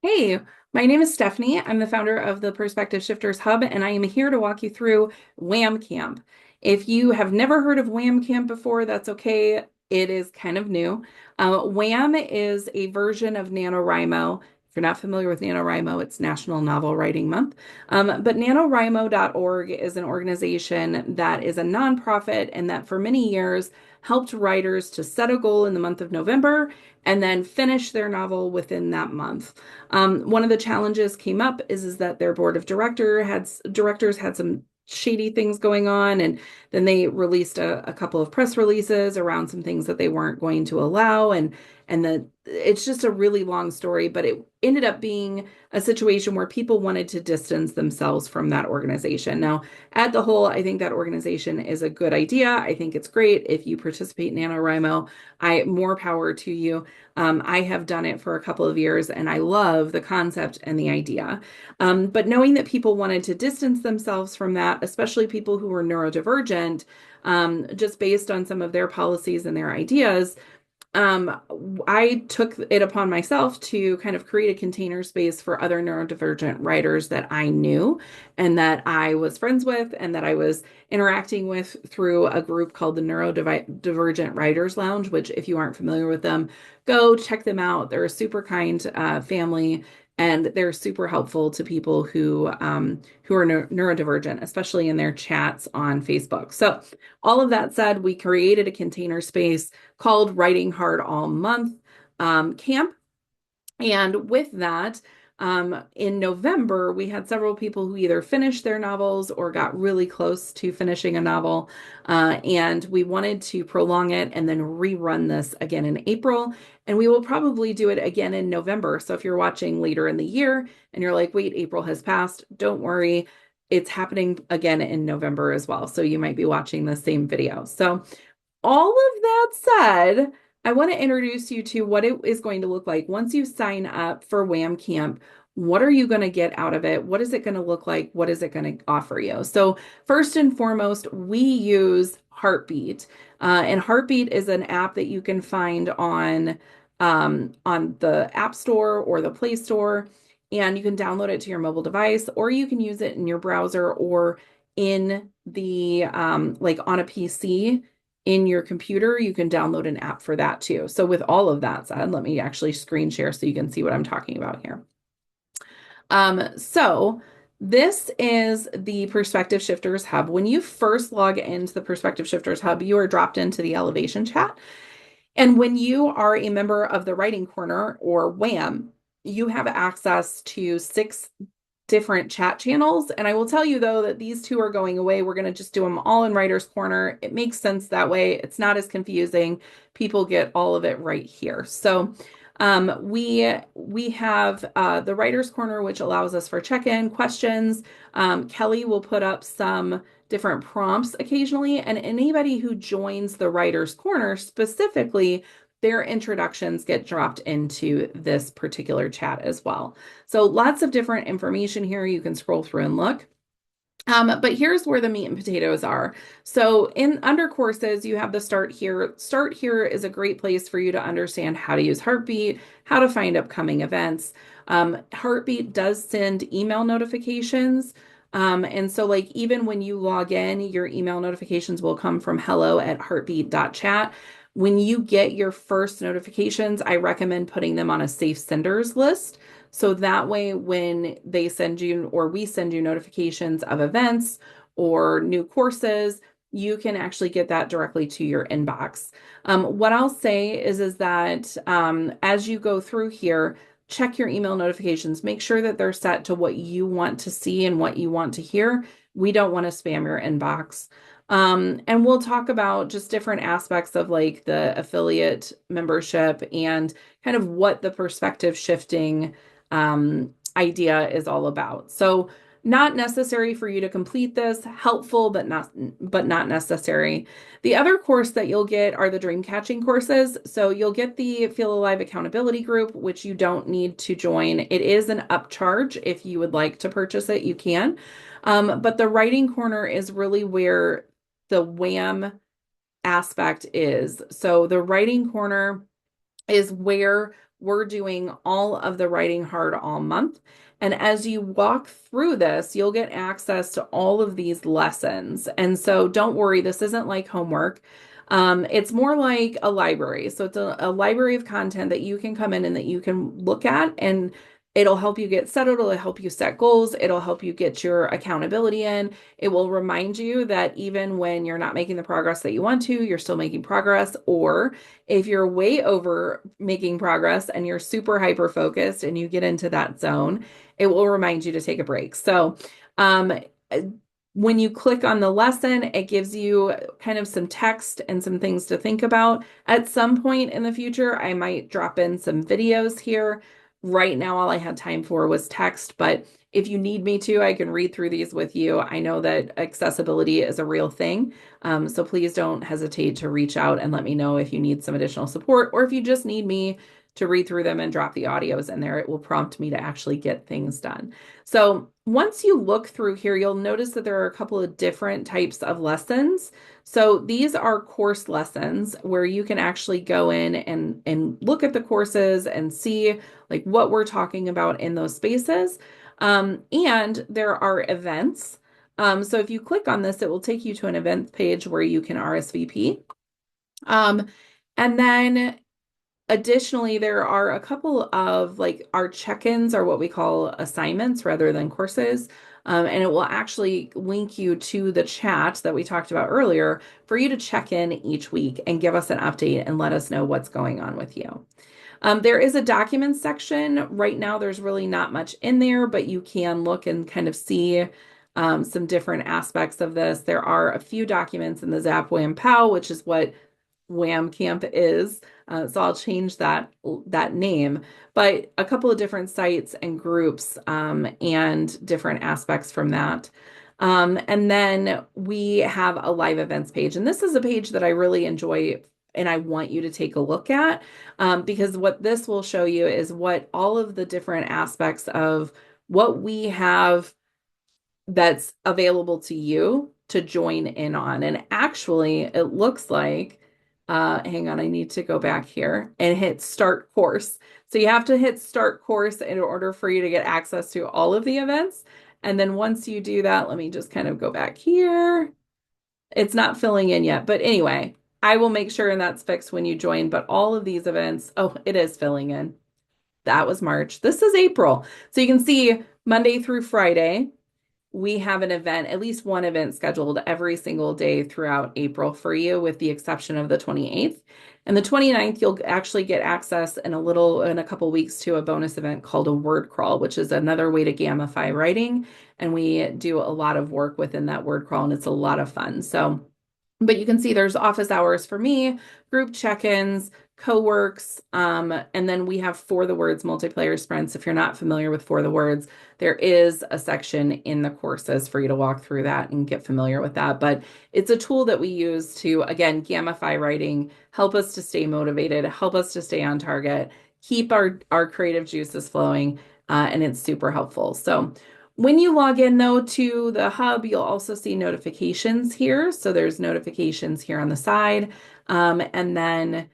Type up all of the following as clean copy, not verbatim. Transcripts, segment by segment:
Hey, my name is Stephanie. I'm the founder of the Perspective Shifters Hub, and I am here to walk you through WHAM Camp. If you have never heard of WHAM Camp before, that's okay. It is kind of new. WHAM is a version of NaNoWriMo. If you're not familiar with NaNoWriMo, it's National Novel Writing Month. But NaNoWriMo.org is an organization that is a nonprofit and that for many years helped writers to set a goal in the month of November and then finish their novel within that month. One of the challenges came up is that their board of directors had some shady things going on, and then they released a couple of press releases around some things that they weren't going to allow, and it's just a really long story, but it ended up being a situation where people wanted to distance themselves from that organization. Now, at the whole, I think that organization is a good idea. I think it's great if you participate in NaNoWriMo. More power to you. I have done it for a couple of years and I love the concept and the idea. But knowing that people wanted to distance themselves from that, especially people who were neurodivergent, just based on some of their policies and their ideas, um, I took it upon myself to kind of create a container space for other neurodivergent writers that I knew and that I was friends with and that I was interacting with through a group called the Neurodivergent Writers Lounge, which, if you aren't familiar with them, go check them out. They're a super kind family and they're super helpful to people who are neurodivergent, especially in their chats on Facebook. So, all of that said, we created a container space called Writing Hard All Month Camp. And with that, in November, we had several people who either finished their novels or got really close to finishing a novel. And we wanted to prolong it and then rerun this again in April. And we will probably do it again in November. So if you're watching later in the year and you're like, wait, April has passed, don't worry. It's happening again in November as well. So you might be watching the same video. So all of that said, I want to introduce you to what it is going to look like once you sign up for WHAM Camp. What are you going to get out of it? What is it going to look like? What is it going to offer you? So, first and foremost, we use Heartbeat. And Heartbeat is an app that you can find on the App Store or the Play Store. And you can download it to your mobile device, or you can use it in your browser or in the like on a PC in your computer, you can download an app for that too. So with all of that said, let me actually screen share so you can see what I'm talking about here. So this is the Perspective Shifters Hub. When you first log into the Perspective Shifters Hub, you are dropped into the Elevation chat. And when you are a member of the Writing Corner or WHAM, you have access to 6 different chat channels. And I will tell you though that these two are going away. We're going to just do them all in Writer's Corner. It makes sense that way. It's not as confusing. People get all of it right here. So we have the Writer's Corner, which allows us for check-in questions. Kelly will put up some different prompts occasionally, and anybody who joins the Writer's Corner specifically, their introductions get dropped into this particular chat as well. So lots of different information here. You can scroll through and look. But here's where the meat and potatoes are. So in under courses, you have the Start Here. Start Here is a great place for you to understand how to use Heartbeat, how to find upcoming events. Heartbeat does send email notifications. And so like even when you log in, your email notifications will come from hello@heartbeat.chat. When you get your first notifications, I recommend putting them on a safe senders list. So that way, when they send you or we send you notifications of events or new courses, you can actually get that directly to your inbox. What I'll say is that as you go through here, check your email notifications. Make sure that they're set to what you want to see and what you want to hear. We don't want to spam your inbox. And we'll talk about just different aspects of like the affiliate membership and kind of what the perspective shifting idea is all about. So not necessary for you to complete this, helpful, but not necessary. The other course that you'll get are the dream catching courses. So you'll get the Feel Alive accountability group, which you don't need to join. It is an upcharge. If you would like to purchase it, you can. But the writing corner is really where the WHAM aspect is. So the writing corner is where we're doing all of the writing hard all month. And as you walk through this, you'll get access to all of these lessons. And so don't worry, this isn't like homework. It's more like a library. So it's a library of content that you can come in and that you can look at, and it'll help you get settled. It'll help you set goals. It'll help you get your accountability in. It will remind you that even when you're not making the progress that you want to, you're still making progress. Or if you're way over making progress and you're super hyper focused and you get into that zone, it will remind you to take a break. So, um, when you click on the lesson, it gives you kind of some text and some things to think about. At some point in the future, I might drop in some videos here. Right now, all I had time for was text, but if you need me to, I can read through these with you. I know that accessibility is a real thing. So please don't hesitate to reach out and let me know if you need some additional support, or if you just need me to read through them and drop the audios in there. It will prompt me to actually get things done. So once you look through here, you'll notice that there are a couple of different types of lessons. So these are course lessons where you can actually go in and look at the courses and see like what we're talking about in those spaces. And there are events. So if you click on this, it will take you to an event page where you can RSVP. Um, and then additionally, there are a couple of like our check-ins are what we call assignments rather than courses. And it will actually link you to the chat that we talked about earlier for you to check in each week and give us an update and let us know what's going on with you. There is a documents section. Right now, there's really not much in there, but you can look and kind of see some different aspects of this. There are a few documents in the Zap Wham Pow, which is what WHAM Camp is. So I'll change that name, but a couple of different sites and groups and different aspects from that. And then we have a live events page, and this is a page that I really enjoy and I want you to take a look at because what this will show you is what all of the different aspects of what we have that's available to you to join in on. And actually, it looks like, hang on, I need to go back here and hit start course. So you have to hit start course in order for you to get access to all of the events. And then once you do that, let me just kind of go back here. It's not filling in yet, but anyway, I will make sure and that's fixed when you join. But all of these events, oh, it is filling in. That was March. This is April. So you can see Monday through Friday, we have an event, at least one event scheduled every single day throughout April for you, with the exception of the 28th. And the 29th, you'll actually get access in a couple weeks to a bonus event called a word crawl, which is another way to gamify writing. And we do a lot of work within that word crawl, and it's a lot of fun. So, but you can see there's office hours for me, group check-ins, co-works, and then we have For the Words multiplayer sprints. If you're not familiar with For the Words, there is a section in the courses for you to walk through that and get familiar with that. But it's a tool that we use to, again, gamify writing, help us to stay motivated, help us to stay on target, keep our creative juices flowing, and it's super helpful. So when you log in, though, to the hub, you'll also see notifications here. So there's notifications here on the side. And then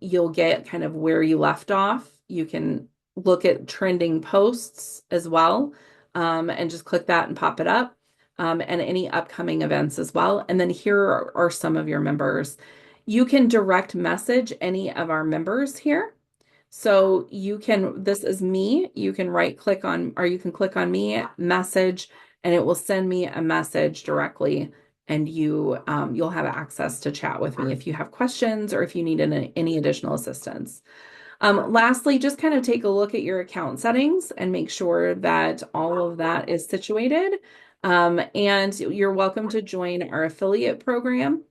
you'll get kind of where you left off. You can look at trending posts as well, and just click that and pop it up, and any upcoming events as well. And then here are some of your members. You can direct message any of our members here. So you can, this is me, you can right click on, or you can click on me, message, and it will send me a message directly, and you'll have access to chat with me if you have questions or if you need any additional assistance. Lastly, just kind of take a look at your account settings and make sure that all of that is situated. And you're welcome to join our affiliate program.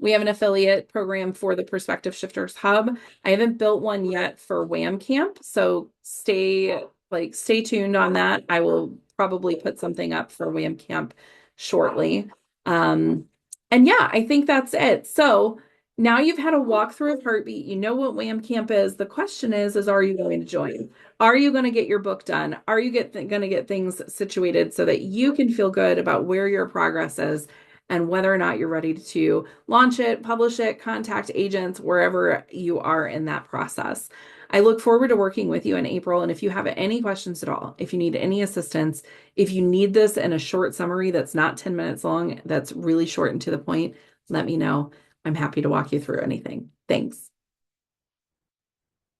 We have an affiliate program for the Perspective Shifters Hub. I haven't built one yet for WHAM Camp, so stay tuned on that. I will probably put something up for WHAM Camp shortly. And yeah, I think that's it. So now you've had a walkthrough of Heartbeat. You know what WHAM Camp is. The question is are you going to join? Are you going to get your book done? Are you going to get things situated so that you can feel good about where your progress is and whether or not you're ready to launch it, publish it, contact agents, wherever you are in that process. I look forward to working with you in April. And if you have any questions at all, if you need any assistance, if you need this in a short summary that's not 10 minutes long, that's really short and to the point, let me know. I'm happy to walk you through anything. Thanks.